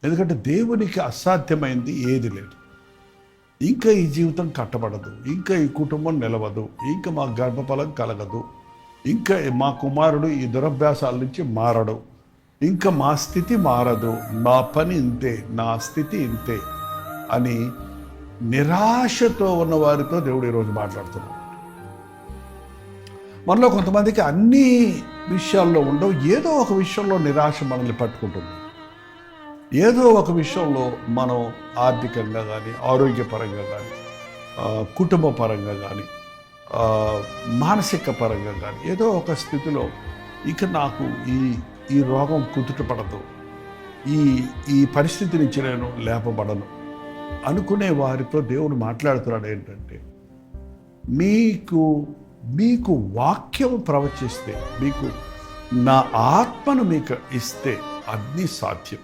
ఎందుకంటే దేవునికి అసాధ్యమైంది ఏది లేదు. ఇంకా ఈ జీవితం కట్టబడదు, ఇంకా ఈ కుటుంబం నిలవదు, ఇంకా మా గర్భఫలం కలగదు, ఇంకా మా కుమారుడు ఈ దురభ్యాసాల నుంచి మారడు, ఇంకా మా స్థితి మారదు, మా పని ఇంతే, నా స్థితి ఇంతే అని నిరాశతో ఉన్న వారితో దేవుడు ఈరోజు మాట్లాడుతున్నాడు. మనలో కొంతమందికి అన్ని విషయాల్లో ఉండవు, ఏదో ఒక విషయంలో నిరాశ మనల్ని పట్టుకుంటుంది. ఏదో ఒక విషయంలో మనం ఆర్థికంగా కానీ, ఆరోగ్యపరంగా కానీ, కుటుంబ పరంగా కానీ, మానసిక పరంగా కానీ ఏదో ఒక స్థితిలో ఇక నాకు ఈ రోగం కుదుటపడదు, ఈ పరిస్థితి నుంచి నేను లేపబడను అనుకునే వారితో దేవుడు మాట్లాడుతున్నాడు ఏంటంటే, మీకు వాక్యం ప్రవచిస్తే, మీకు నా ఆత్మను మీకు ఇస్తే అన్నీ సాధ్యం.